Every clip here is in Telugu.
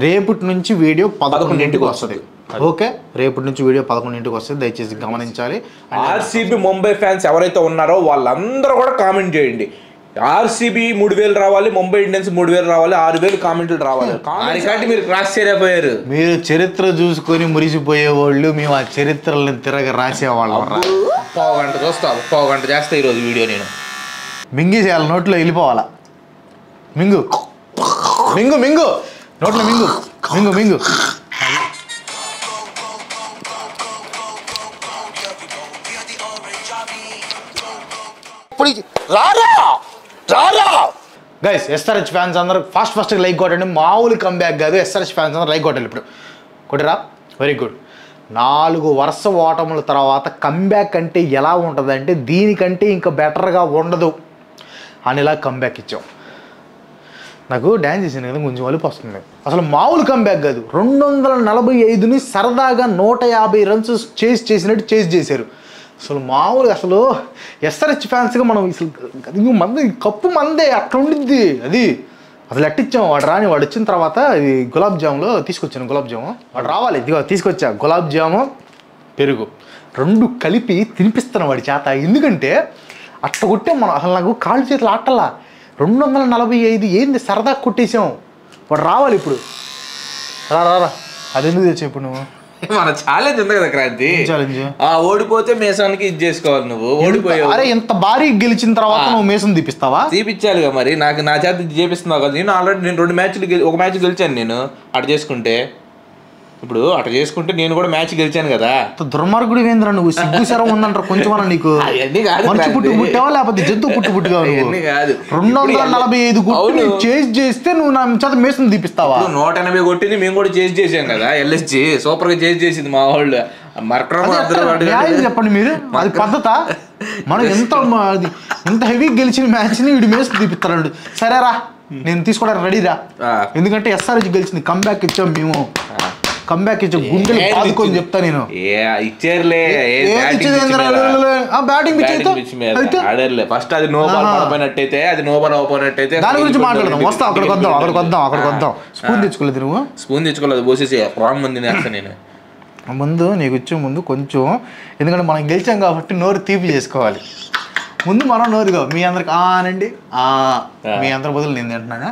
రేపటి నుంచి వీడియో 11ంటికి వస్తుంది. ఓకే, రేపటి నుంచి వీడియో 11ంటికి వస్తుంది, దయచేసి గమనించాలి. ఆర్సీబీ ముంబై ఫ్యాన్స్ ఎవరైతే ఉన్నారో వాళ్ళందరూ కూడా కామెంట్ చేయండి. ఆర్సీబీ 3000 రావాలి, ముంబై ఇండియన్స్ 3000 రావాలి, 6000 కామెంట్లు రావాలి. దానికంటే మీరు క్రాస్ చేయలేకపోయారు. మీరు చరిత్ర చూసుకొని మురిసిపోయేవాళ్ళు, మేము ఆ చరిత్రలను రాసేవాళ్ళం. పావుగంట చూస్తా, పావుగంట చేస్తా ఈరోజు వీడియో. నేను మింగేసేయాలి, నోట్లో వెళ్ళిపోవాలా. మింగు మింగు మింగు, నోట్లో మింగు మింగు మింగు. గైస్, ఎస్ఆర్హెచ్ ఫ్యాన్స్ అందరూ ఫస్ట్ లైక్ కొట్టండి. మామూలు కంబ్యాక్ కాదు, ఎస్ఆర్హెచ్ ఫ్యాన్స్ అందరూ లైక్ కొట్టాలి. ఇప్పుడు కొట్టిరా, వెరీ గుడ్. 4 వరుస ఓటముల తర్వాత కంబ్యాక్ అంటే ఎలా ఉంటుందంటే దీనికంటే ఇంకా బెటర్గా ఉండదు అనిలా కంబ్యాక్ ఇచ్చాం. నాకు డ్యాన్స్ చేసిన కదా కొంచెం వలుపు వస్తుంది. అసలు మామూలు కంబ్యాక్ కాదు, 245ని సరదాగా 150 రన్స్ చేసినట్టు చేశారు. అసలు మామూలుగా అసలు ఎస్ఆర్హెచ్ ఫ్యాన్స్గా మనం అసలు మంది కప్పు మందే అట్లా ఉండిద్ది. అది అసలు ఎట్టిచ్చాము, వాడు రాని వాడు వచ్చిన తర్వాత ఇది గులాబ్ జాములో తీసుకొచ్చాను. గులాబ్ జాము వాడు రావాలి, ఇదిగో తీసుకొచ్చా. గులాబ్ జాము పెరుగు 2 కలిపి తినిపిస్తాను వాడి చేత. ఎందుకంటే అట్లా కొట్టాం మనం. అసలు నాకు కాళ్ళు చేతులు ఆటలా. 245 ఏంది సరదా కొట్టేసాం. వాడు రావాలి ఇప్పుడు. రా, అది ఎందుకు తెచ్చా ఇప్పుడు నువ్వు? మన ఛాలెంజ్ ఉంది కదా క్రాంతి, ఛాలెంజ్. ఓడిపోతే మేసానికి ఇది చేసుకోవాలి. నువ్వు ఓడిపోయావు. అరే, ఇంత భారీ గెలిచిన తర్వాత నువ్వు మేసం తీపిస్తావా? తీపిచ్చాలిగా మరి. నా చేత చేపిస్తున్నావు కదా. నేను ఆల్రెడీ 2 మ్యాచ్లు ఒక మ్యాచ్ గెలిచాను నేను. అటు చేసుకుంటే ఇప్పుడు అటు చేసుకుంటే నేను కూడా మ్యాచ్ గెలిచాను కదా. దుర్మార్గుడు ఏంద్రా నువ్వు? సిగ్గు శరం ఉందంటారు కొంచెం. నీకు మంచి పుట్టువా లేకపోతే జంతువు పుట్టుగా? 245 గుట్లు చేసి చేస్తే నువ్వు నా చేత మేసం తీపిస్తావా? 180 కొట్టింది మేము కూడా చేసి చేసాం కదా. ఎల్ఎస్జి సూపర్ గా చేసి చేసింది మా వాళ్ళు. చెప్పండి మీరు, అది పద్ధత? మనం ఎంత హెవీ గెలిచిన మ్యాచ్ ని వీడి మేసం తీపిస్తాడు. సరేరా, నేను తీసుకోవడానికి రెడీరా. ఎందుకంటే ఎస్ఆర్హెచ్ గెలిచింది, కంబ్యాక్ ఇచ్చాం మేము. కంబ్యాక్ ఇచ్చే గుండెలు పాదుకొని చెప్తా నేను. ఇచ్చారులే బ్యాటింగ్ ఫస్ట్ అది నో బాల్ పడిపోయినట్టయితే, అది నో బాల్ అవ్వనట్టయితే దాని గురించి మాట్లాడదాం. అక్కడికి వద్దాం. స్పూన్ తెచ్చుకోలేదు నువ్వు? స్పూన్ తెచ్చుకోలేదు, పోసేసి రాంగ్ మంది నేస్తా నేను. ముందు నీకు ఇచ్చే ముందు కొంచెం, ఎందుకంటే మనం గెలిచాం కాబట్టి నోరు తీపి చేసుకోవాలి. ముందు మనం నోరుగా మీ అందరికి అనండి. మీ అందరి బదులు నేను తింటున్నానా?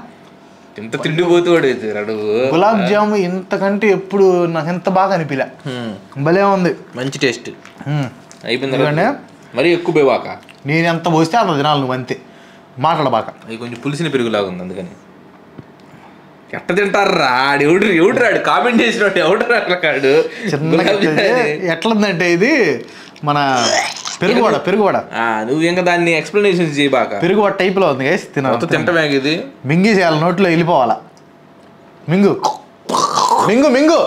ఎంత తిండిపోతాడు గులాబ్ జాము. ఇంతకంటే ఎప్పుడు నాకు ఎంత బాగా అనిపిలే. భలే ఉంది, మంచి టేస్ట్ అయిపోయింది. మరి ఎక్కువ పోవాక నేను ఎంత పోస్తే అంత తినాలి నువ్వు, అంతే. మాట్లాడబాక. అది కొంచెం పులిసిన పెరుగులాగా ఉంది, అందుకని. ఎట్ట తింటారా? ఎవడు రాడు కామెంట్ చేసినట్టు ఎవడు రాడు. ఎట్లుందంటే ఇది మన పెరుగువాడ. నువ్వు ఇంకా దాన్ని ఎక్స్ప్లెనేషన్ చేయబాక. పెరుగువాడ టైప్ లో ఉంది గైస్. తింటమే ఇది. మింగేసేయాలి, నోట్లో వెళ్ళిపోవాలా. మింగు మింగు మింగు,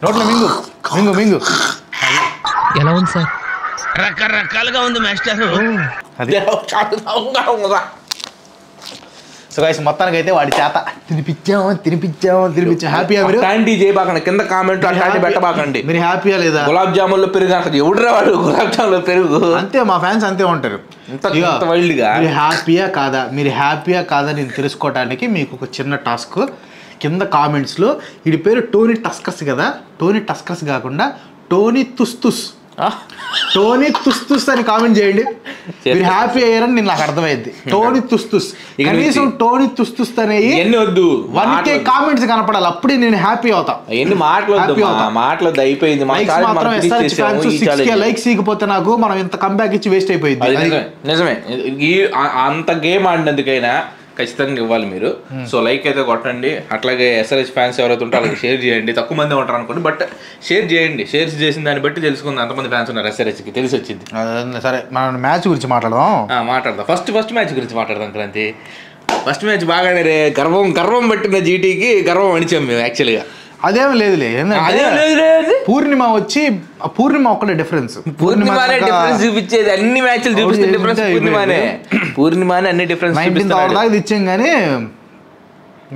నోట్లో మింగు మింగు మింగు. ఎలా ఉంది సార్? రకరకాలుగా ఉంది మాస్టర్. సో గైస్, మొత్తానికి అయితే వాడి చేత తినిపించాము. హ్యాపీయా మీరు? అలాంటి చేయబాకండి, కింద కామెంట్ అలాంటి పెట్టబాకండి. మీరు హ్యాపీయా లేదా? గులాబ్ జామున్లో పెరుగు అసలు ఎవడురా వాడు? గులాబ్ జామున్లో పెరుగు అంతే, మా ఫ్యాన్స్ అంతే ఉంటారు. వైల్డ్గా మీరు హ్యాపీయా కాదా నేను తెలుసుకోవడానికి మీకు ఒక చిన్న టాస్క్. కింద కామెంట్స్లో వీడి పేరు టోనీ టస్కర్స్ కదా, టోనీ టస్కర్స్ కాకుండా టోనీ తుస్తుస్ అని కామెంట్ చేయండి. మీరు హ్యాపీ అయ్యారని నేను నాకు అర్థమైంది. టోనీ తుస్తుస్, కనీసం టోనీ తుస్తుస్ అనేవి 1K కామెంట్స్ కనపడాలి, అప్పుడే నేను హ్యాపీ అవుతా. మాట్లాడదు అయిపోయింది. లైక్స్ ఇకపోతే నాకు మనం ఇంత కంబ్యాక్ ఇచ్చి వేస్ట్ అయిపోయింది. నిజమే, అంత గేమ్ ఆడినందుకైనా ఖచ్చితంగా ఇవ్వాలి మీరు. సో లైక్ అయితే కొట్టండి. అట్లాగే ఎస్ఆర్హెచ్ ఫ్యాన్స్ ఎవరైతే ఉంటారో వాళ్ళకి షేర్ చేయండి. తక్కువ మంది ఉంటారు అనుకోండి, బట్ షేర్ చేయండి. షేర్ చేసిన దాన్ని బట్టి తెలుసుకుంది ఎంతమంది ఫ్యాన్స్ ఉన్నారు ఎస్ఆర్హెచ్కి, తెలిసి వచ్చింది. సరే, మనం మ్యాచ్ గురించి మాట్లాడదాం. ఫస్ట్ మ్యాచ్ గురించి మాట్లాడదాం క్రాంతి. ఫస్ట్ మ్యాచ్ బాగానే గర్వం పట్టిన జీటీకి గర్వం అనిచాం మేము యాక్చువల్గా. అదేం లేదులే, పూర్ణిమ వచ్చి పూర్ణిమ ఒక్కడే డిఫరెన్స్. పూర్ణిమానే డిఫరెన్స్ చూపించేది, అన్ని మ్యాచ్లు చూపిస్తే డిఫరెన్స్ పూర్ణిమానే అన్ని డిఫరెన్స్ 19th దాకా ఇచ్చాం. కానీ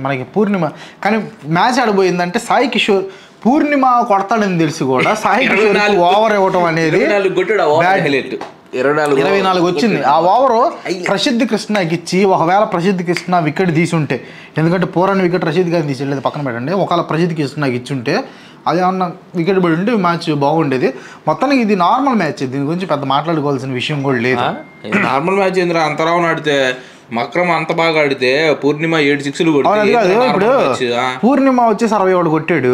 మనకి పూర్ణిమ కానీ మ్యాచ్ ఆడిపోయిందంటే సాయి కిషోర్ పూర్ణిమ కొడతాడని తెలిసి కూడా సాయి కిషోర్ ఓవర్ ఇవ్వటం అనేది 24 వచ్చింది. ఆ ఓవరు ప్రసిద్ధ్ కృష్ణకి ఇచ్చి ఒకవేళ ప్రసిద్ధ్ కృష్ణ వికెట్ తీసుంటే, ఎందుకంటే పూరాన్ని వికెట్ రషీద్ గారిని తీసేది పక్కన పెట్టండి, ఒకవేళ ప్రసిద్ధ్ కృష్ణకి ఇచ్చుంటే అది ఏమన్నా వికెట్ పడి ఉంటే మ్యాచ్ బాగుండేది. మొత్తానికి ఇది నార్మల్ మ్యాచ్, దీని గురించి పెద్ద మాట్లాడుకోవాల్సిన విషయం కూడా లేదు. నార్మల్ మ్యాచ్ ఏంద్రా అంతరావు ఆడితే మక్రమ్ అంత బాగా ఆడితే పూర్ణిమ 7 6లు ఇప్పుడు పూర్ణిమ వచ్చేసి 61 కొట్టాడు,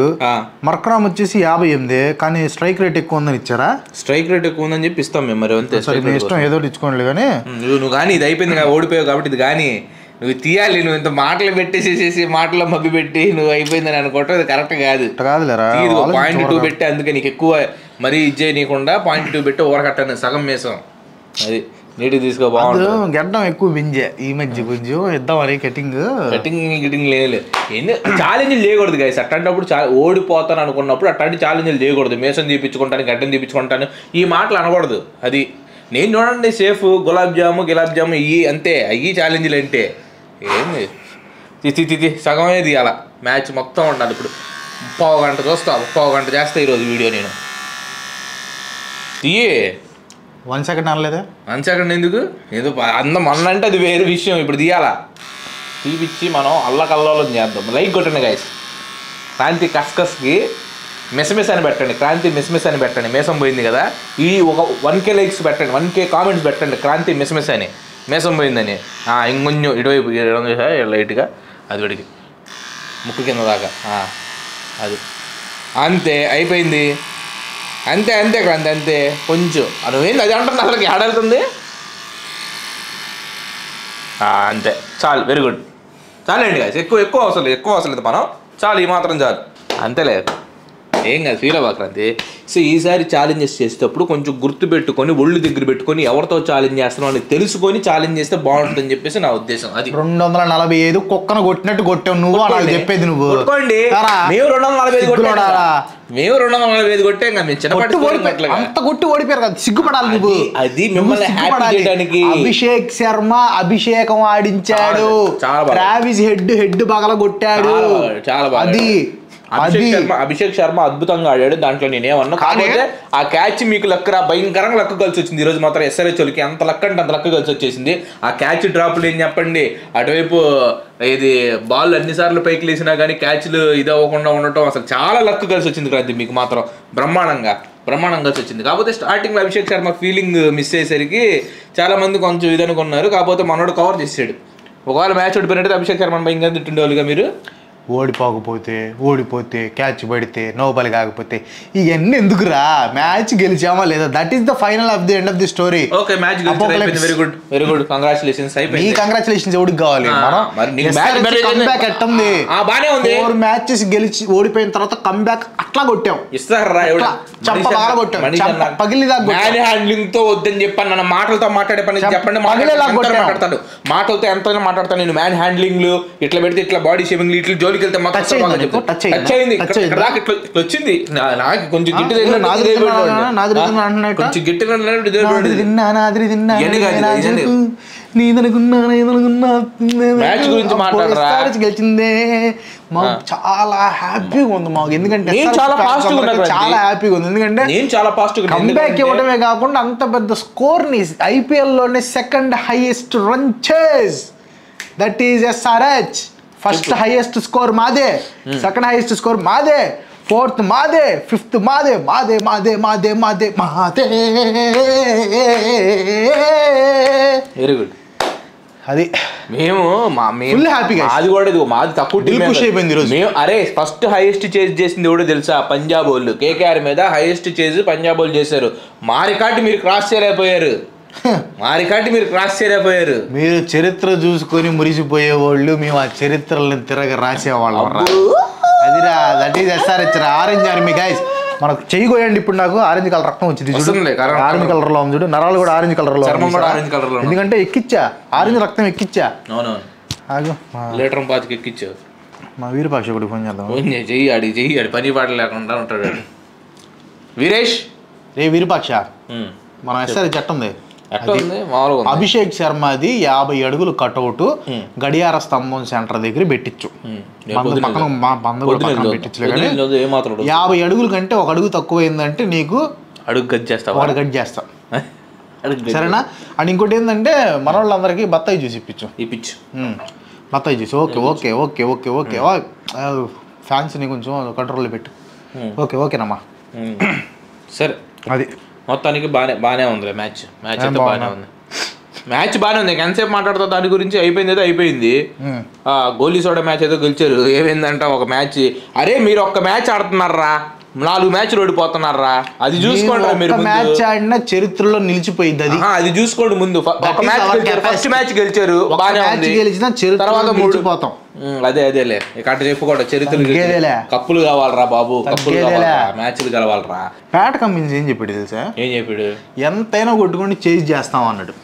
మక్రమ్ వచ్చేసి 58, కానీ స్ట్రైక్ రేట్ ఎక్కువ ఉందని ఇచ్చారా? స్ట్రైక్ రేట్ ఎక్కువ ఉందని చెప్పి ఇస్తాం మేము మరి అంతే. ఇష్టం ఏదో ఇచ్చుకోండి కానీ నువ్వు కానీ ఇది అయిపోయింది ఓడిపోయావు కాబట్టి ఇది కానీ నువ్వు తీయాలి. నువ్వు ఇంత మాటలు పెట్టేసేసి మాటల్లో మబ్బి పెట్టి నువ్వు అయిపోయిందని అనుకోవటం అది కరెక్ట్ కాదు. .2 పెట్టి అందుకే నీకు ఎక్కువ మరీ ఇజ్జే నీకుండా .2 పెట్టి ఓరకట్టాను సగం మేసం అది నీటికి తీసుకో బాగుంటుంది. గడ్డం ఎక్కువ బింజే ఈ మధ్య కొంచెం ఇద్దామని కటింగ్ లేదు. ఛాలెంజ్లు చేయకూడదు గైస్. అట్లాంటప్పుడు ఓడిపోతాను అనుకున్నప్పుడు అట్లాంటి ఛాలెంజ్లు చేయకూడదు. మేసం తీపించుకుంటాను గడ్డం తీపించుకుంటాను ఈ మాటలు అనకూడదు. అది నేను చూడండి సేఫ్ గులాబ్ జాము ఇవి అంతే, అయ్యి ఛాలెంజ్లు అంటే ఏంది సగమే తీయాల. మ్యాచ్ మొత్తం ఉండాలి. ఇప్పుడు పావు గంట చూస్తా, పావు గంట చేస్తా ఈరోజు వీడియో నేను. తీయే 1 సెకండ్ అనలేదా? 1 సెకండ్ ఎందుకు అందం అన్నంటే అది వేరే విషయం. ఇప్పుడు తీయాలా, తీపిచ్చి మనం అల్లకల్లోలం చేద్దాం. లైక్ కొట్టండి గైస్. క్రాంతి కస్కస్కి మిస్ అని పెట్టండి, క్రాంతి మిస్ అని పెట్టండి. మేసం పోయింది కదా, ఈ ఒక 1K లైక్స్ పెట్టండి, 1K కామెంట్స్ పెట్టండి క్రాంతి మిస్ అని, మేసం పోయిందని. ఇంకొంచెం ఇటువైపు లైట్గా అది వడికి ముక్కు కింద దాకా అది అంతే అయిపోయింది. అంతే క్రాంతి అంతే. కొంచెం నువ్వేంది అది అంటుంది అసలు ఆడవుతుంది అంతే చాలు. వెరీ గుడ్ చాలండి గాయస్. ఎక్కువ అవసరం లేదు మనం, చాలు ఈ మాత్రం చాలు అంతేలే. ఏం కాదు ఫీల్ అవ్వక్రాంతి. సో ఈసారి ఛాలెంజెస్ చేసేటప్పుడు కొంచెం గుర్తు పెట్టుకొని ఒళ్ళు దగ్గర పెట్టుకొని ఎవరితో ఛాలెంజ్ చేస్తున్నావు అని తెలుసుకొని ఛాలెంజ్ చేస్తే బాగుంటుందని చెప్పేసి నా ఉద్దేశం. అది 245 కుక్కను కొట్టినట్టు కొట్టావు నువ్వు అని చెప్పేది. నువ్వు కొట్టుకోండి, మేము 245 కొట్టాం కదా. మేము చిన్నపాటి అంత కొట్టి ఓడిపోయారు కదా, సిగ్గుపడాలి నువ్వు. అది మిమ్మల్ని హ్యాపీ చేయడానికి అభిషేక్ శర్మ అభిషేకం ఆడించాడు, ట్రావిస్ హెడ్ పగల కొట్టాడు. చాలా బాగా అది అభిషేక్ శర్మ అద్భుతంగా ఆడాడు, దాంట్లో నేనేమన్నా. కాకపోతే ఆ క్యాచ్ మీకు లక్కరా భయంకరంగా లక్క కలిసి వచ్చింది. ఈరోజు మాత్రం SRH అంత లక్క అంటే అంత లక్క కలిసి వచ్చేసింది. ఆ క్యాచ్ డ్రాప్లు ఏం చెప్పండి, అటువైపు ఇది బాల్ అన్నిసార్లు పైకి లేసినా కానీ క్యాచ్లు ఇది అవ్వకుండా ఉండటం అసలు చాలా లక్క కలిసి వచ్చింది క్రాంతి. మీకు మాత్రం బ్రహ్మాండంగా కలిసి వచ్చింది. కాకపోతే స్టార్టింగ్లో అభిషేక్ శర్మ ఫీలింగ్ మిస్ అయ్యేసరికి చాలా మంది కొంచెం ఇది అనుకున్నారు. కాకపోతే మనోడు కవర్ చేసాడు. ఒకవేళ మ్యాచ్ ఓడిపోయినట్టు అభిషేక్ శర్మ భయంగా తిట్టుండేవాళ్ళుగా మీరు. ఓడిపోతే క్యాచ్ పడితే నోబల్ కాకపోతే ఇవన్నీ ఎందుకురా, మ్యాచ్ గెలిచామా లేదా, that is the final of the end of the story. Okay match very good congratulations. అయిపోయింది. కంగ్రాచులేషన్స్ ఎవరికి కావాలి? కంబ్యాక్ ఎట్టుంది, 4 మ్యాచెస్ గెలిచి ఓడిపోయిన తర్వాత కంబ్యాక్ అట్లా కొట్టాం. ఇస్తారా మ్యాన్ హ్యాండ్లింగ్ తో వద్దని చెప్పాను. నన్ను మాటలతో మాట్లాడే పని చెప్పండి. మాట్లాడతాడు మాటలతో ఎంతైనా మాట్లాడతాను నేను. మ్యాన్ హ్యాండ్లింగ్ ఇట్లా పెడితే ఇట్లా బాడీ షేమింగ్ ఇట్లా జోలికి వెళ్తే టచ్ అయింది వచ్చింది నాకు కొంచెం గిట్టి కొంచెం గట్టిగా మ్యాచ్ గురించి మాట్లాడరా. గెలిచిందే చాలా హ్యాపీగా ఉంది మాకు, ఎందుకంటే చాలా హ్యాపీగా ఉంది. ఎందుకంటే నేను చాలా ఫాస్ట్ కంబ్యాక్ ఇవ్వడమే కాకుండా అంత పెద్ద స్కోర్ ని IPL లోనే second highest run chase, that is SRH. First highest score మాదే, సెకండ్ హైయెస్ట్ స్కోర్ మాదే, ఫోర్త్ మాదే, ఫిఫ్త్ మాదే, మాదే మాదే మాదే మాదే మాదే. Very good. అది మేము హ్యాపీగా అది కూడా మాది తక్కువ మేము అరే ఫస్ట్ హైయెస్ట్ చేజ్ చేసింది కూడా తెలుసా, పంజాబ్ వాళ్ళు KKR మీద హైయెస్ట్ చేజ్ పంజాబ్ వాళ్ళు చేశారు. మా రికార్డు మీరు క్రాస్ చేయలేకపోయారు. మీరు చరిత్ర చూసుకొని మురిసిపోయేవాళ్ళు, మేము ఆ చరిత్రలను తిరగ రాసేవాళ్ళం. అదిరా, that is SRH orange army guys. మనకు చెయ్యిపోయండి. ఇప్పుడు నాకు ఆరెంజ్ కలర్ రక్తం వచ్చింది చూడు, ఆరెంజ్ కలర్ లో ఉంది చూడు, నరాలు కూడా ఆరెంజ్ కలర్ లో, ఎందుకంటే ఎక్కిచ్చా ఆరెంజ్ రక్తం ఎక్కిచ్చా. లీటర్ పాతికి ఎక్కిచ్చావు. మా వీరపాక్ష కూడా ఫోన్ చేద్దాం. చెయ్యాడి పని పాట లేకుండా ఉంటాడు వీరేష్. వీరపాక్ష మన SRH చట్టం ఉంది, అభిషేక్ శర్మది 50 అడుగులు కట్అవుట్ గడియార స్తంభం సెంటర్ దగ్గర పెట్టించు. 50 అడుగుల కంటే 1 అడుగు తక్కువైందంటే నీకు అడుగు గడ్ చేస్తా. సరేనా? అండ్ ఇంకోటి ఏంటంటే మన వాళ్ళందరికీ బత్తాయి జ్యూస్ ఇప్పించు. బత్తాయి juice. Okay okay okay okay okay ఫ్యాన్స్ని కొంచెం కంట్రోల్లో పెట్టు. ఓకేనమ్మా. సరే అది మొత్తానికి బాగానే ఉంది మ్యాచ్ అయితే బాగానే ఉంది. మ్యాచ్ బాగానే ఉంది. ఎంతసేపు మాట్లాడుతా దాని గురించి. అయిపోయింది ఏదో అయిపోయింది. గోలీ సోడా మ్యాచ్ ఏదో గెలిచారు. ఏమైందంట ఒక మ్యాచ్, అరే మీరు ఒక్క మ్యాచ్ ఆడుతున్నారా, 4 మ్యాచ్లు ఓడిపోతున్నారా, అది చూసుకోండి. మీరు మ్యాచ్ ఆడిన చరిత్రలో నిలిచిపోయింది అది. అది చూసుకోండి ముందు. ఒక మ్యాచ్ ఫస్ట్ మ్యాచ్ గెలిచారు, తర్వాత 3 పోతాం. అదేలే ఇక అట్ట చెప్పుకోవడం చరిత్రలు. కప్పులు కావాలరా బాబు, కప్పులు కావాలరా, మ్యాచ్లు గెలవాలరా. ప్యాట్ కమిన్స్ ఏం చెప్పాడు తెలుసా? ఏం చెప్పాడు? ఎంతైనా కొట్టుకొని చేజ్ చేస్తాం అన్నాడు.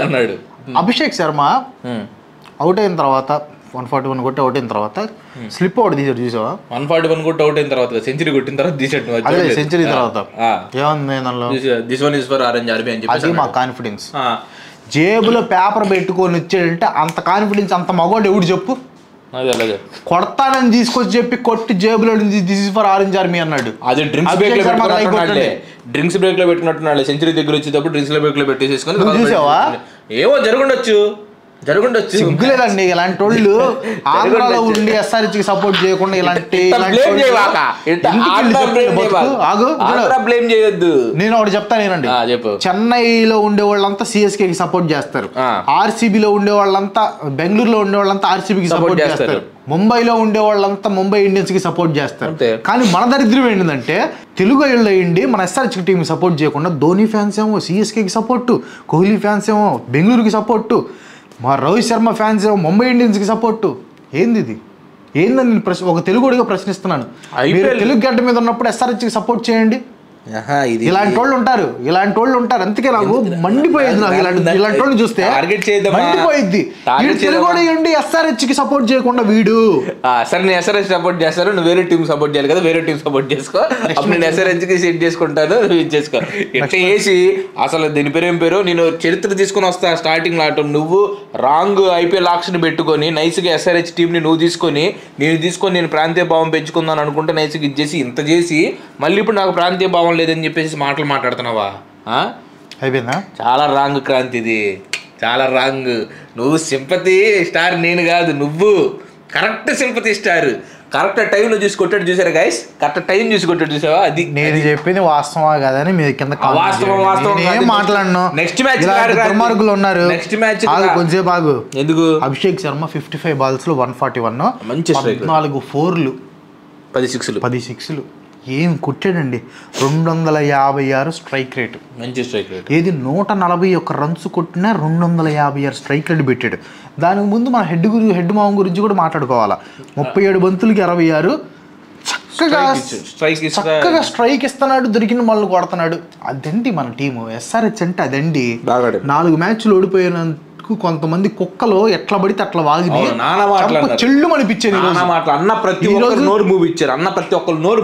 అన్నాడు. అభిషేక్ శర్మ అవుట్ అయిన తర్వాత 141 కొట్టి అవుట్ అయిన తర్వాత స్లిప్ అవుట్ తీసాడు, చూసావా? 141 కొట్టి అవుట్ అయిన తర్వాత సెంచరీ కొట్టిన తర్వాత తీసాడు. అదే సెంచరీ తర్వాత ఏముంది దానిలో? అది మా కాన్ఫిడెన్స్. జేబులో పేపర్ పెట్టుకొని వచ్చాడంటే అంత కాన్ఫిడెన్స్ అంత మగోడు ఎవడు చెప్పు? కొడతానని తీసుకొచ్చి చెప్పి కొట్టి జేబులో this is for orange army అన్నాడు. అది డ్రింక్స్ బ్రేక్ లో పెట్టినట్టున్నాడు. సెంచరీ దగ్గర వచ్చేటప్పుడు డ్రింక్స్ బ్రేక్ లో పెట్టేసేసుకొని చూసావా? ఏమో జరుగుండొచ్చు. సిగ్గులేదండి ఇలాంటి వాళ్ళు. ఆంధ్రాలో ఉండి ఎస్ఆర్హెచ్ కి సపోర్ట్ చేయకుండా ఇలాంటి నేను ఒకటి చెప్తానేనండి. చెన్నైలో ఉండే వాళ్ళంతా సిఎస్కే కి సపోర్ట్ చేస్తారు, ఆర్సీబీలో ఉండే వాళ్ళంతా, బెంగళూరులో ఉండే వాళ్ళంతా ఆర్సీబీకి సపోర్ట్ చేస్తారు, ముంబైలో ఉండే వాళ్ళంతా ముంబై ఇండియన్స్ కి సపోర్ట్ చేస్తారు. కానీ మన దరిద్రం ఏంటంటే తెలుగు వాళ్ళు అయ్యిండి మన ఎస్ఆర్హెచ్ టీమ్ సపోర్ట్ చేయకుండా ధోని ఫ్యాన్స్ ఏమో సిఎస్కేకి సపోర్టు, కోహ్లీ ఫ్యాన్స్ ఏమో బెంగళూరుకి సపోర్టు, మా రోహిత్ శర్మ ఫ్యాన్స్ ఏమో ముంబై ఇండియన్స్కి సపోర్టు. ఏంది ఇది? ఏందని నేను ఒక తెలుగుడిగా ప్రశ్నిస్తున్నాను. తెలుగు గడ్డ మీద ఉన్నప్పుడు ఎస్ఆర్హెచ్కి సపోర్ట్ చేయండి. ఇలాంటి వాళ్ళు ఉంటారు. అందుకే నాకు మండిపోయేది. నాకు ఇలాంటి వాళ్ళు చూస్తే మండిపోయిద్ది. తెలుగుడి ఎస్ఆర్హెచ్ కి సపోర్ట్ చేయకుండా వీడు. సరే నేను ఎస్ఆర్హెచ్ సపోర్ట్ చేస్తాను, నువ్వు వేరే టీం సపోర్ట్ చేయాలి కదా, వేరే టీం సపోర్ట్ చేసుకో. అప్పుడు నేను ఎస్ఆర్హెచ్ కి సెట్ చేసుకుంటాను, నువ్వు ఇది చేసుకో. ఎట్లా చేసి అసలు దీని పేరు ఏం పేరు, నేను చరిత్ర తీసుకుని వస్తా. స్టార్టింగ్ ఆటం నువ్వు రాంగ్ ఐపీఎల్ ఆక్షన్ పెట్టుకొని నైస్గా ఎస్ఆర్హెచ్ టీంని నువ్వు తీసుకొని నేను ప్రాంతీయ భావం పెంచుకుందాను అనుకుంటే నైస్గా ఇది చేసి ఇంత చేసి మళ్ళీ ఇప్పుడు నాకు ప్రాంతీయ భావం లేదని చెప్పేసి మాటలు మాట్లాడుతున్నావా? అయిపోయిందా? చాలా రాంగ్ క్రాంతి, ఇది చాలా రాంగ్. నువ్వు సింపతి స్టార్, నేను కాదు, నువ్వు కరెక్ట్ సింపతి స్టార్. కరెక్ట్ టైంలో చూసి కొట్టాడు, చూసారా గైస్? కరెక్ట్ టైం చూసి కొట్టాడు, చూసావా? అది నేను చెప్పింది వాస్తవా కాదని మీరు కింద వాస్తవం మాట్లాడను. నెక్స్ట్ మ్యాచ్ దుర్మార్గులు ఉన్నారు. నెక్స్ట్ మ్యాచ్ కొంచెంసేపు ఆగు. ఎందుకు? అభిషేక్ శర్మ 55 balls లో 141, మంచి 14 4లు, 10 6లు ఏం కొట్టాడండి. 256 స్ట్రైక్ రేట్, మంచి స్ట్రైక్ రేట్. ఏది 141 runs కొట్టినా 256 స్ట్రైక్ రేట్ పెట్టాడు. దానికి ముందు మన హెడ్ మావం గురించి కూడా మాట్లాడుకోవాలా. 37 బంతులకి 66 చక్కగా స్ట్రైక్ ఇస్తున్నాడు, దొరికిన మళ్ళీ కొడుతున్నాడు. అదండి మన టీము ఎస్ఆర్హెచ్ అంటే. అదండి 4 మ్యాచ్లు ఓడిపోయినందుకు కొంతమంది కుక్కలు ఎట్లా పడితే అట్లా వాగిని చెల్లు అనిపించారు. అన్న ప్రతి ఒక్కరు నోరు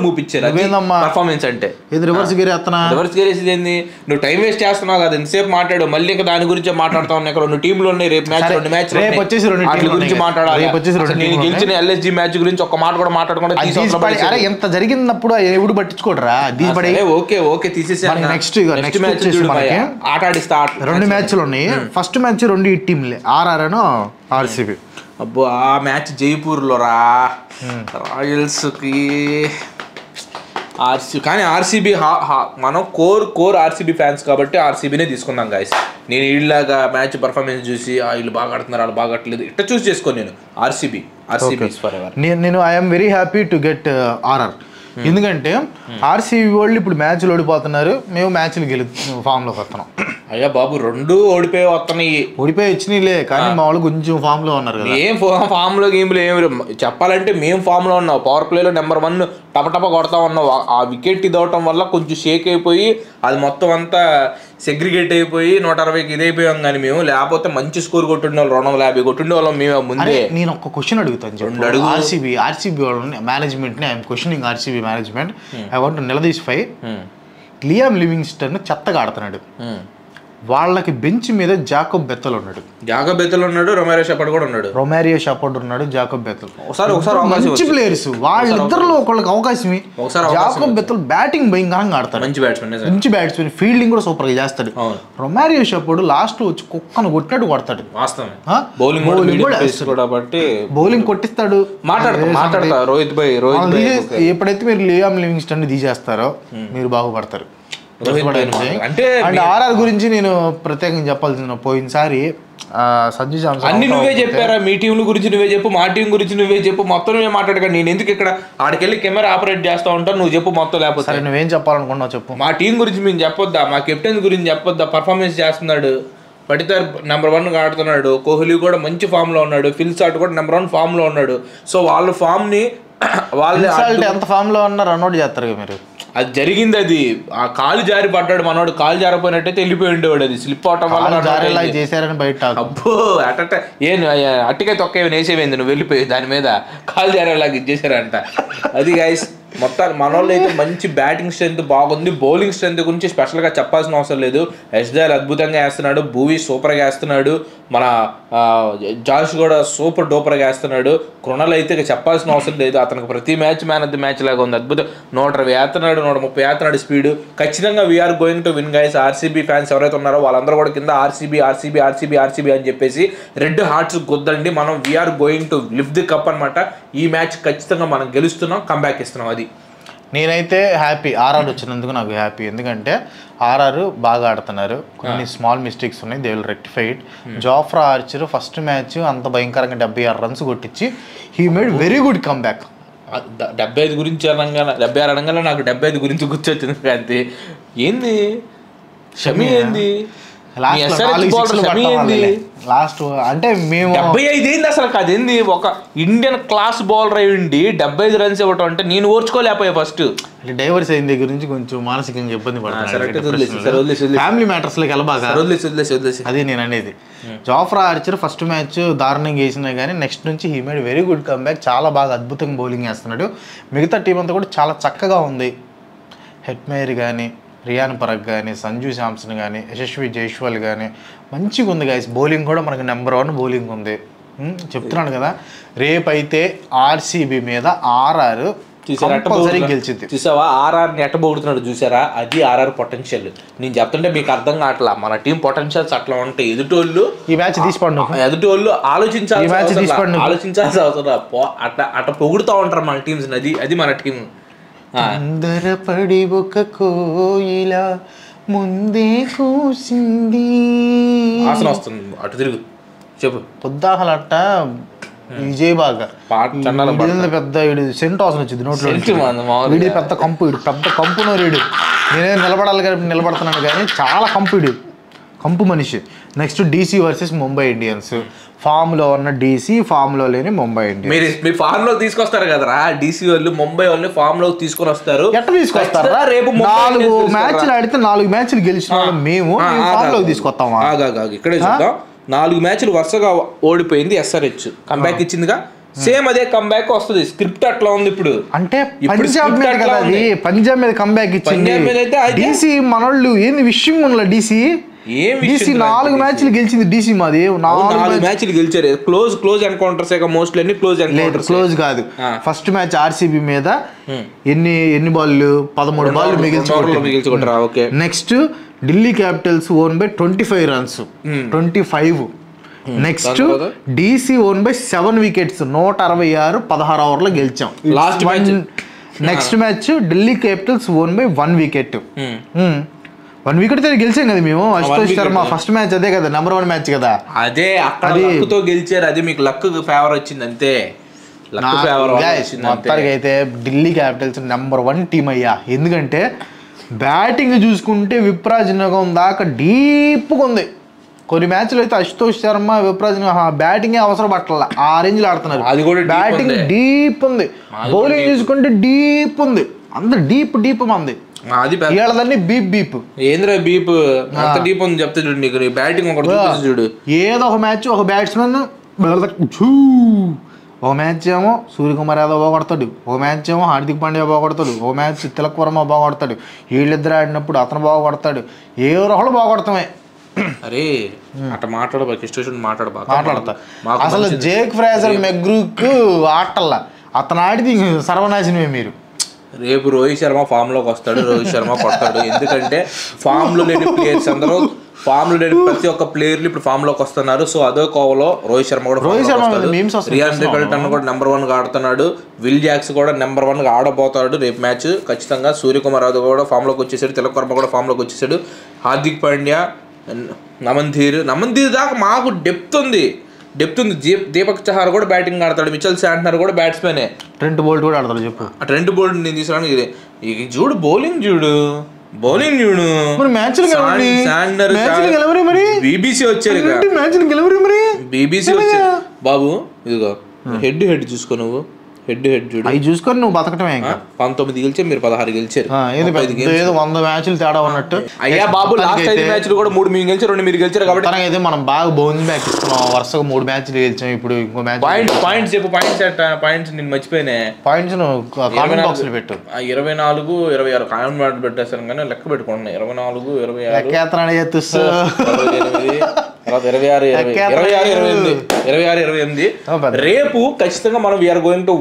మూపిచ్చారు, పర్ఫార్మెన్స్ అంటే. ఇది రివర్స్ గేర్ రివర్స్ గేరేసేది ఏంది? నువ్వు టైం వేస్ట్ చేస్తున్నావు కదా, ఎంతసేపు మాట్లాడు. మళ్ళీ ఇంకా దాని గురించి మాట్లాడుతా ఉన్నాయి. 2 టీంలు ఉన్నాయి, రేపు మ్యాచ్ 2 మ్యాచ్ గురించి మాట్లాడాలి. నేను గెలిచిన ఎల్ఎస్జీ మ్యాచ్ గురించి ఒక మాట కూడా మాట్లాడకుండా ఎంత జరిగినప్పుడు ఎవడు పట్టించుకోడరా? ఓకే తీసేసి నెక్స్ట్ మ్యాచ్ ఆట ఆడిస్తా. 2 మ్యాచ్లు ఉన్నాయి. ఫస్ట్ మ్యాచ్ 2 టీంలే, ఆర్ఆర్ అను ఆర్సీబీ. అబ్బో ఆ మ్యాచ్ జైపూర్లో రా, రాయల్స్కి కానీ ఆర్సీబీ మనం కోర్ ఆర్సీబీ ఫ్యాన్స్ కాబట్టి ఆర్సీబీనే తీసుకుందాం గాయస్. నేను వీళ్ళలాగా మ్యాచ్ పర్ఫార్మెన్స్ చూసి వీళ్ళు బాగా ఆడుతున్నారు, వాళ్ళు బాగా ఆడట్లేదు ఇట్లా చూస్ చేసుకోను. నేను ఆర్సీబీ ఫర్ ఎవర్. నేను I'm very happy to get RR. ఎందుకంటే ఆర్సీబీ వాళ్ళు ఇప్పుడు మ్యాచ్లు ఓడిపోతున్నారు, మేము మ్యాచ్లు ఫామ్లోకి వస్తున్నాం. అయ్యా బాబు 2 ఓడిపోయి వచ్చినాయిలే, కానీ మా వాళ్ళు కొంచెం ఫామ్ లో ఉన్నారు కదా. ఏం ఫామ్ లో గేమ్లు ఏమి చెప్పాలంటే మేము ఫామ్ లో ఉన్నాం. పవర్ ప్లేలో నెంబర్ 1 టపటప కొడతా ఉన్నాం. ఆ వికెట్ ఇదవటం వల్ల కొంచెం షేక్ అయిపోయి అది మొత్తం అంతా సెగ్రిగేట్ అయిపోయి 160కి ఇదైపోయాం. కానీ మేము లేకపోతే మంచి స్కోర్ కొట్టిండే వాళ్ళు, 250 కొట్టిండే వాళ్ళం మేము ముందే. నేను ఒక క్వశ్చన్ అడుగుతాను. ఆర్సీబీ వాళ్ళని మేనేజ్మెంట్ ని I'm questioning RCB management. I want to నిలదీసిఫై. లియామ్ లివింగ్స్టన్ చెత్తగా ఆడుతున్నాడు. వాళ్ళకి బెంచ్ మీద జాకోబ్ బెత్తల్ ఉన్నాడు, రొమారియో షెపర్డ్ కూడా ఉన్నాడు, రొమారియో షెపర్డ్ ఉన్నాడు, జాకోబ్ బెత్తల్. ఒకసారి మంచి ప్లేయర్స్ వాళ్ళిద్దరిలో ఒకళ్ళకి అవకాశం. జాకోబ్ బెత్తల్ బ్యాటింగ్ భయంకరంగా ఆడతాడు, మంచి బ్యాట్స్మెన్, ఫీల్డింగ్ కూడా సూపర్ గా చేస్తాడు. రొమారియో షెపర్డ్ లాస్ట్ వచ్చి కుక్కను కొట్టినట్టు కొడతాడు, బౌలింగ్ కొట్టిస్తాడు. ఎప్పుడైతే మీరు లియామ్ లివింగ్స్టన్ తీసేస్తారో మీరు బాగుపడతారు. అంటే ఆర్ఆర్ గురించి నేను ప్రత్యేకంగా చెప్పాల్సిన, పోయినసారి సంజు శాంసన్ అన్ని నువ్వే చెప్పారా, మీ టీం గురించి నువ్వే చెప్పు, మా టీం గురించి నువ్వే చెప్పు, మొత్తం నువ్వే మాట్లాడక నేను ఎందుకు ఇక్కడ ఆడికెళ్ళి కెమెరా ఆపరేట్ చేస్తా ఉంటాను, నువ్వు చెప్పు మొత్తం. లేకపోతే నువ్వేం చెప్పాలనుకున్నావు చెప్పు. మా టీం గురించి మేము చెప్పొద్దా, మా కెప్టెన్ గురించి చెప్పొద్దా, పర్ఫార్మెన్స్ చేస్తున్నాడు, పటిదార్ నెంబర్ 1 ఆడుతున్నాడు, కోహ్లీ కూడా మంచి ఫామ్ లో ఉన్నాడు, ఫిల్ సాల్ట్ కూడా నెంబర్ 1 ఫామ్ లో ఉన్నాడు. సో వాళ్ళ ఫామ్ ని వాళ్ళు ఎంత ఫామ్ లో ఉన్నా రన్అట్ చేస్తారు మీరు. అది జరిగింది, అది ఆ కాలు జారి పడ్డాడు మనోడు, కాలు జారిపోయినట్టయితే వెళ్ళిపోయి ఉండేవాడు, అది స్లిప్ అవటం వల్ల చేశారని బయట. అబ్బో అట్టికాయ తొక్క వేసేవేంది, నువ్వు వెళ్ళిపోయి దాని మీద కాలు జారేలాగా ఇచ్చేసారంట. అది గైస్ మొత్తాన్ని మనోళ్ళు అయితే మంచి బ్యాటింగ్ స్ట్రెంత్ బాగుంది, బౌలింగ్ స్ట్రెంత్ గురించి స్పెషల్గా చెప్పాల్సిన అవసరం లేదు. ఎస్జాల్ అద్భుతంగా వేస్తున్నాడు, భూవీ సూపర్గా వేస్తున్నాడు, మన జాష్ కూడా సూపర్ డూపర్గా వేస్తున్నాడు, కృణల్ అయితే చెప్పాల్సిన అవసరం లేదు, అతనికి ప్రతి match man of the match లాగా ఉంది, అద్భుతం. 120 వేస్తున్నాడు, 130 వేస్తున్నాడు స్పీడ్. ఖచ్చితంగా we're going to win guys. RCB fans ఎవరైతే ఉన్నారో వాళ్ళందరూ కూడా కింద ఆర్సీబీ ఆర్సీబీ ఆర్సీబీ ఆర్సీబీ అని చెప్పేసి రెడ్ హార్ట్స్ గుద్దండి. మనం we're going to lift the cup అనమాట. ఈ మ్యాచ్ ఖచ్చితంగా మనం గెలుస్తున్నాం, కంబ్యాక్ ఇస్తున్నాం. అది నేనైతే హ్యాపీ, ఆర్ఆర్ వచ్చినందుకు నాకు హ్యాపీ. ఎందుకంటే ఆర్ఆర్ బాగా ఆడుతున్నారు, కొన్ని స్మాల్ మిస్టేక్స్ ఉన్నాయి, they will rectify it. జాఫ్రా Archer first match అంత భయంకరంగా 76 రన్స్ కొట్టించి he made very good comeback. 75 గురించి 76 అనగానే నాకు 75 గురించి గుర్తొచ్చింది. కాంతి ఏంది షమీ ఏంది లాస్ట్ అంటే మేము 75 ఏంది అసలు కాదేంది, ఒక ఇండియన్ క్లాస్ బౌలర్ అయ్యిండి 75 రన్స్ ఇవ్వటం అంటే నేను ఓర్చుకోలేకపోయా. ఫస్ట్ డైవర్స్ అయిన దగ్గర నుంచి కొంచెం మానసికంగా ఇబ్బంది పడుతుంది, ఫ్యామిలీ మ్యాటర్స్ లోకి వెళ్ళబాగా. అది నేను అనేది. జాఫ్రా ఆర్చర్ ఫస్ట్ మ్యాచ్ దారుణంగా వేసినా కానీ నెక్స్ట్ నుంచి he made very good comeback, చాలా బాగా అద్భుతంగా బౌలింగ్ వేస్తున్నాడు. మిగతా టీం అంతా కూడా చాలా చక్కగా ఉంది. హెట్మేయర్ కానీ, రియాన్ పరగ్ కానీ, సంజు శాంసన్ కానీ, యశస్వి జైస్వాల్ కానీ మంచిగా ఉంది గైస్. బౌలింగ్ కూడా మనకి నెంబర్ 1 బౌలింగ్ ఉంది. చెప్తున్నాను కదా, రేపైతే ఆర్సీబీ మీద ఆర్ఆర్ గెలిచింది. చూసావా ఆర్ఆర్ ని ఎట్టబోడుతున్నాడు చూసారా, అది ఆర్ఆర్ పొటెన్షియల్. నేను చెప్తుంటే మీకు అర్థం కావట్లా, మన టీం పొటెన్షియల్స్ అట్లా ఉంటాయి. ఎదుటోళ్ళు ఈ మ్యాచ్ తీసుకోండి, ఎదుటోళ్ళు ఆలోచించాల్సిన అవసరం అట్లా పొగుడుతూ ఉంటారు మన టీమ్స్. అది మన టీం. అందరపడి ఒక కోయిల ముందే కూసింది. ఆసన వస్తుంది, అటు తిరుగు చెప్పు. పొద్దాహలట్ట విజయ్ బాగా పెద్ద సెంట్ వాసన వచ్చింది నోట్లో, వీడి పెద్ద కంపు, పెద్ద కంపునో రీడు. నేనే నిలబడాలి కానీ నిలబడుతున్నాను కానీ చాలా కంపు మనిషి. Next DC versus Mumbai Indians. Form లో ఉన్న డీసీ, ఫామ్ లో లేని ముంబై ఇండియన్స్. మీరు ఫామ్ లో తీసుకొస్తారు కదరా డీసీ వాళ్ళు, ముంబై వాళ్ళు ఫామ్ లో తీసుకొని వస్తారు. ఎట్లా తీసుకొస్తారా? రేపు 4 మ్యాచ్లు ఆడితే 4 మ్యాచ్లు గెలిచిన మేము ఫామ్ లో తీసుకొస్తామా? ఇక్కడే చూద్దాం. 4 మ్యాచ్లు వరుసగా ఓడిపోయింది ఎస్ఆర్హెచ్, కంబ్యాక్ ఇచ్చిందిగా. సేమ్ అదే కంబ్యాక్ వస్తుంది. స్క్రిప్ట్ అట్లా ఉంది ఇప్పుడు. అంటే పంజాబ్ మీద కదా, అది పంజాబ్ మీద కంబ్యాక్ ఇచ్చింది. డీసీ మనోళ్ళు ఏంది విషయం ఉన్న డీసీ 4 మ్యాచ్లు గెలిచింది. డీసీ మాది 4 మ్యాచ్లు గెలిచారు. క్లోజ్ ఎన్కౌంటర్స్ క్లోజ్ క్లోజ్ కాదు. ఫస్ట్ మ్యాచ్ ఆర్సీబీ మీద ఎన్ని బాల్ 13 బాల్ మిగిల్చుకుంటారు. Next Delhi Capitals won by 25 runs 25. Next DC won by 7 wickets 166 16 ఓవర్లో గెలిచాం last match. Next match Delhi Capitals won by 1 wicket. 1 wicket తో గెలిచాం కదా మేము. అశుతోష్ శర్మ ఫస్ట్ మ్యాచ్ అదే కదా, నెంబర్ 1 మ్యాచ్ కదా, అదే అక్కడ లక్తో గెలిచారు. అది మీకు లక్ ఫేవర్ వచ్చింది అంతే. మొత్తానికి అయితే ఢిల్లీ క్యాపిటల్స్ నెంబర్ 1 టీం అయ్యా. ఎందుకంటే బ్యాటింగ్ చూసుకుంటే విప్రాజనగం దాకా డీప్గా ఉంది. కొన్ని మ్యాచ్లు అయితే అశుతోష్ శర్మ విప్రాజనగం బ్యాటింగ్ అవసరం పట్టాల, ఆ రేంజ్ లో ఆడుతున్నారు. బ్యాటింగ్ డీప్ ఉంది, బౌలింగ్ చూసుకుంటే డీప్ ఉంది, అంత డీప్ మంది. బీప్ ఏంద్రా బీప్ అంత డీప్ ఉంది చెప్తా చూడు. నీకు బ్యాటింగ్ చూడు, ఏదో ఒక మ్యాచ్ ఒక బ్యాట్స్మెన్, ఒక మ్యాచ్ ఏమో సూర్యకుమార్ యాదవ్ బాగొడతాడు, ఒక మ్యాచ్ ఏమో హార్దిక్ పాండ్యా బాగొడతాడు, ఒక మ్యాచ్ తిలక్ వర్మ బాగొడతాడు, వీళ్ళిద్దరు ఆడినప్పుడు అతను బాగొడతాడు, ఏ రోహులు బాగొడతామే. అరే అట్లా మాట్లాడబాక ఇష్టం మాట్లాడబాక మాట్లాడతా అసలు జేక్ ఫ్రేజర్ మెగ్రూక్ ఆటల్లా అతను ఆడితే సర్వనాశనమే మీరు. రేపు రోహిత్ శర్మ ఫామ్లోకి వస్తాడు, రోహిత్ శర్మ కొడతాడు. ఎందుకంటే ఫామ్లో లేని ప్లేయర్స్ అందరూ ఫామ్లో లేని ప్రతి ఒక్క ప్లేయర్లు ఇప్పుడు ఫామ్లోకి వస్తున్నారు. సో అదో కోవలో రోహిత్ శర్మ కూడా రియాన్ రికల్టన్ కూడా నెంబర్ 1గా ఆడుతున్నాడు. విల్ జాక్స్ కూడా నెంబర్ 1గా ఆడబోతాడు రేపు మ్యాచ్ ఖచ్చితంగా. సూర్యకుమార్ యాదవ్ కూడా ఫామ్లోకి వచ్చేసాడు, తిలక్ వర్మ కూడా ఫామ్లోకి వచ్చేసాడు. హార్దిక్ పాండ్యా, నమన్ధీర్ దాకా మాకు డెప్త్ ఉంది. దీపక్ చహార్ కూడా బ్యాటింగ్ ఆడతాడు, మిచెల్ శాంట్నర్ కూడా బ్యాట్స్మెనే. ట్రెంట్ బోల్ట్ కూడా ఆడతాడు చెప్పు. ట్రెంట్ బోల్ట్ నేను తీసుకురాను. చూడు బౌలింగ్ చూడు బీబీసీ వచ్చారు బీబీసీ వచ్చారు బాబు. ఇదిగో హెడ్ చూసుకో నువ్వు, హెడ్ చూడు అవి చూసుకొని నువ్వు బతకటమే. 19 గెలిచారు, మీరు 16 గెలిచారు. 100 మ్యాచ్లు తేడా ఉన్నట్టు. అయ్యా బాబు లాస్ట్ 5 మ్యాచ్లు కూడా 3 మేము గెలిచారు, 2 మీరు గెలిచారు. కాబట్టి అయితే మనం బాగా బౌన్స్ బ్యాక్ ఇస్తున్నాం. వరుసగా 3 మ్యాచ్లు గెలిచాం. ఇప్పుడు ఇంకో మ్యాచ్ పాయింట్స్ చెప్పు. పాయింట్స్ నేను మర్చిపోయినా. పాయింట్స్ కామెంట్ బాక్స్ లో పెట్టు. 24, 26 కామెంట్ బాక్స్ పెట్టేస్తాను కానీ లెక్క పెట్టుకున్నాయి. 24, 26, 28. రేపు ఖచ్చితంగా మనం we're going to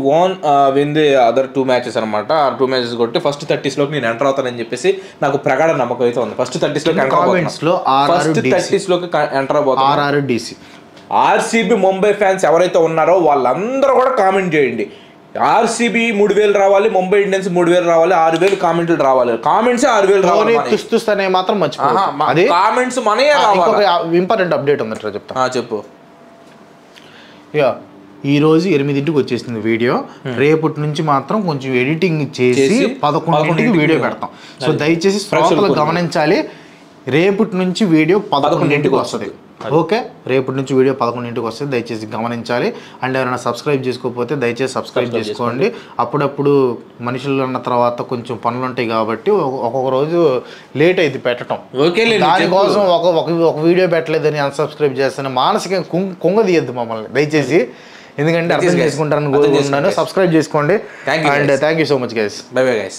win the other 2 matches అనమాట. ఆ 2 మ్యాచెస్ కొట్టి ఫస్ట్ 30s లోకి నేను ఎంటర్ అవుతానని చెప్పేసి నాకు ప్రగాఢ నమ్మకం అయితే ఉంది. ఫస్ట్ 30s లోకి ఎంటర్ అవుతాను. ఆర్సీబీ ముంబై ఫ్యాన్స్ ఎవరైతే ఉన్నారో వాళ్ళందరూ కూడా కామెంట్ చేయండి. ఆర్సీబీ 3000 రావాలి, ముంబై ఇండియన్స్ 3000 రావాలి, 6000 కామెంట్లు రావాలి. కామెంట్స్ 6000 రావాలి. మాత్రం మర్చిపోయి కామెంట్స్ మనయే రావాలి. ఇంపార్టెంట్ అప్డేట్ ఉందట చెప్తా. చెప్పు. ఈ రోజు 8ంటికి వచ్చేసింది వీడియో. రేపటి నుంచి మాత్రం కొంచెం ఎడిటింగ్ చేసి 11ంటికి వీడియో పెడతాం. సో దయచేసి శ్రోతలు గమనించాలి, రేపటి నుంచి వీడియో 11ంటికి వస్తుంది. ఓకే, రేపటి నుంచి వీడియో 11ంటికి వస్తుంది, దయచేసి గమనించాలి. అండ్ ఎవరైనా సబ్స్క్రైబ్ చేసుకోకపోతే దయచేసి సబ్స్క్రైబ్ చేసుకోండి. అప్పుడప్పుడు మనుషులు అన్న తర్వాత కొంచెం పనులు ఉంటాయి కాబట్టి ఒక్కొక్క రోజు లేట్ అయింది పెట్టడం. దానికోసం ఒక వీడియో పెట్టలేదని అన్సబ్స్క్రైబ్ చేస్తాను. మానసికంగా కుంగ తీయద్దు మమ్మల్ని దయచేసి, ఎందుకంటే అర్థం చేసుకుంటారని కోరుకుంటున్నాను. సబ్స్క్రైబ్ చేసుకోండి. And thank you so much guys. By bye guys.